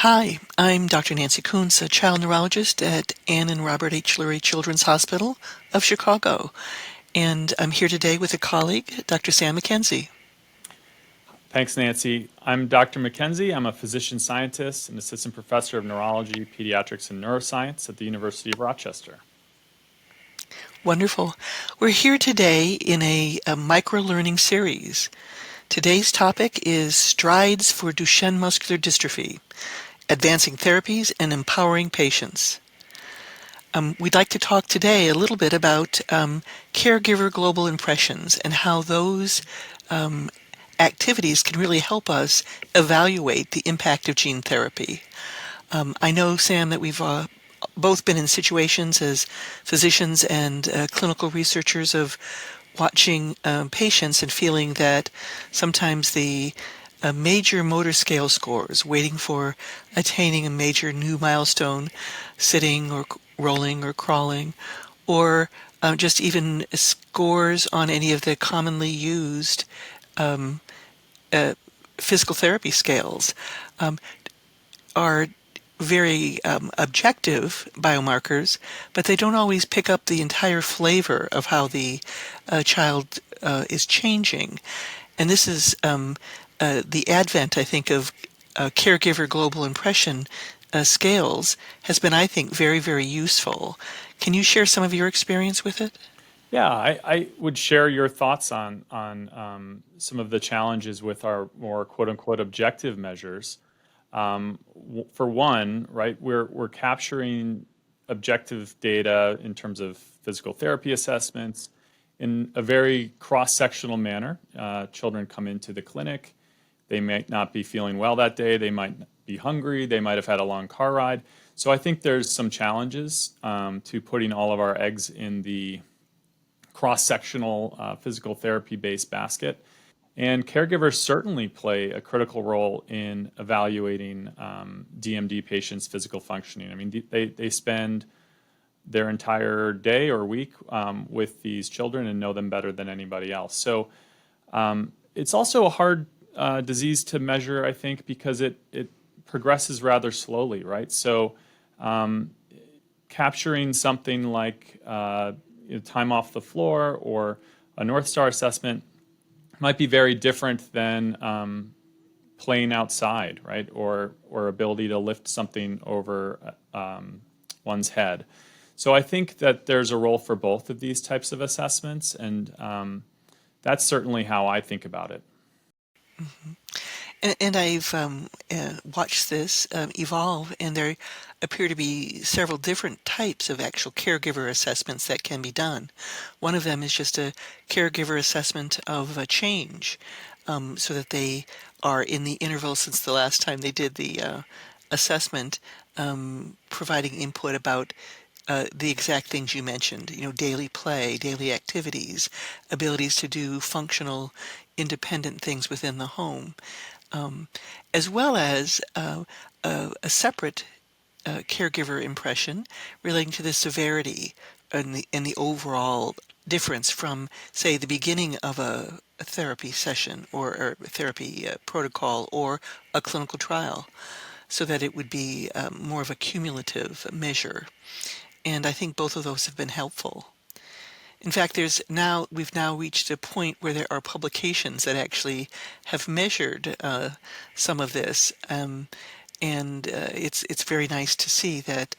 Hi, I'm Dr. Nancy Kuntz, a child neurologist at Ann and Robert H. Lurie Children's Hospital of Chicago, and I'm here today with a colleague, Dr. Sam McKenzie. Thanks, Nancy. I'm Dr. McKenzie. I'm a physician scientist and assistant professor of neurology, pediatrics, and neuroscience at the University of Rochester. Wonderful. We're here today in a microlearning series. Today's topic is Strides for Duchenne Muscular Dystrophy, Advancing Therapies and Empowering Patients. We'd like to talk today a little bit about caregiver global impressions and how those activities can really help us evaluate the impact of gene therapy. I know, Sam, that we've both been in situations as physicians and clinical researchers of watching patients and feeling that sometimes the major motor scale scores, waiting for attaining a major new milestone, sitting or rolling or crawling, or just even scores on any of the commonly used physical therapy scales, are very objective biomarkers, but they don't always pick up the entire flavor of how the child is changing. And this is the advent, I think, of caregiver global impression scales has been, I think, very, very useful. Can you share some of your experience with it? Yeah, I would share your thoughts on some of the challenges with our more quote-unquote objective measures. For one, right, we're capturing objective data in terms of physical therapy assessments in a very cross-sectional manner. Children come into the clinic, they might not be feeling well that day, they might be hungry, they might have had a long car ride. So I think there's some challenges to putting all of our eggs in the cross-sectional physical therapy-based basket. And caregivers certainly play a critical role in evaluating DMD patients' physical functioning. I mean, they spend their entire day or week with these children and know them better than anybody else. So it's also a hard disease to measure, I think, because it progresses rather slowly, right? So capturing something like time off the floor or a North Star assessment might be very different than playing outside, right? Or ability to lift something over one's head. So I think that there's a role for both of these types of assessments, and that's certainly how I think about it. Mm-hmm. And I've watched this evolve, and there appear to be several different types of actual caregiver assessments that can be done. One of them is just a caregiver assessment of a change, so that they are in the interval since the last time they did the assessment, providing input about the exact things you mentioned, daily play, daily activities, abilities to do functional, independent things within the home. As well as a separate caregiver impression relating to the severity and the overall difference from, say, the beginning of a therapy session or a therapy protocol or a clinical trial, so that it would be more of a cumulative measure. And I think both of those have been helpful. In fact, we've now reached a point where there are publications that actually have measured some of this, and it's very nice to see that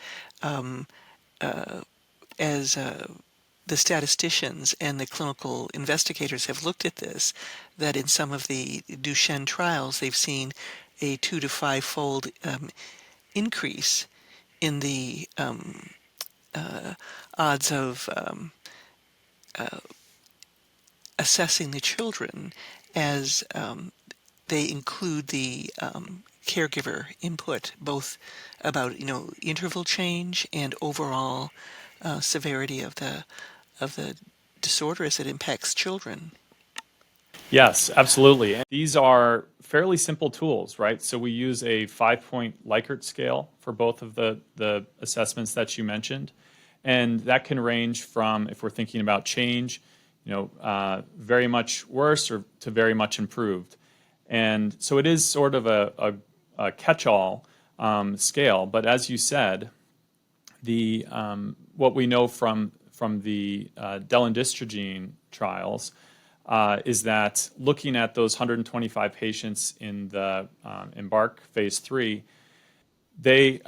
as the statisticians and the clinical investigators have looked at this, that in some of the Duchenne trials they've seen a 2 to 5-fold increase in the odds of assessing the children as they include the caregiver input, both about interval change and overall severity of the disorder as it impacts children. Yes, absolutely. And these are fairly simple tools, right? So we use a 5-point Likert scale for both of the assessments that you mentioned. And that can range from, if we're thinking about change, very much worse or to very much improved. And so it is sort of a catch-all scale. But as you said, what we know from the delandistrogene trials is that looking at those 125 patients in the EMBARK phase 3, they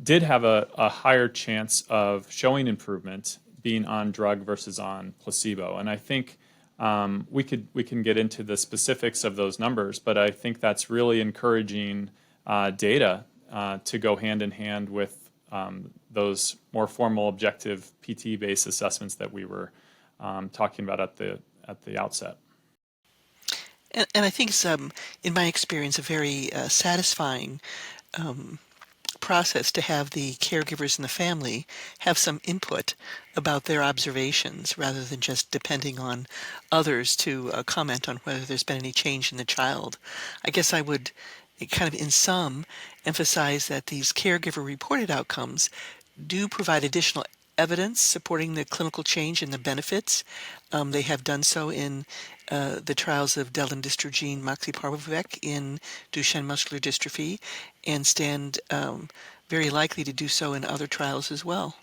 did have a higher chance of showing improvement being on drug versus on placebo. And I think we can get into the specifics of those numbers, but I think that's really encouraging data to go hand in hand with those more formal objective PT-based assessments that we were talking about at the outset. And I think it's, in my experience, a very satisfying process to have the caregivers and the family have some input about their observations rather than just depending on others to comment on whether there's been any change in the child. I guess I would kind of in sum emphasize that these caregiver reported outcomes do provide additional evidence supporting the clinical change and the benefits. They have done so in the trials of delandistrogene moxeparvovec in Duchenne muscular dystrophy and stand very likely to do so in other trials as well.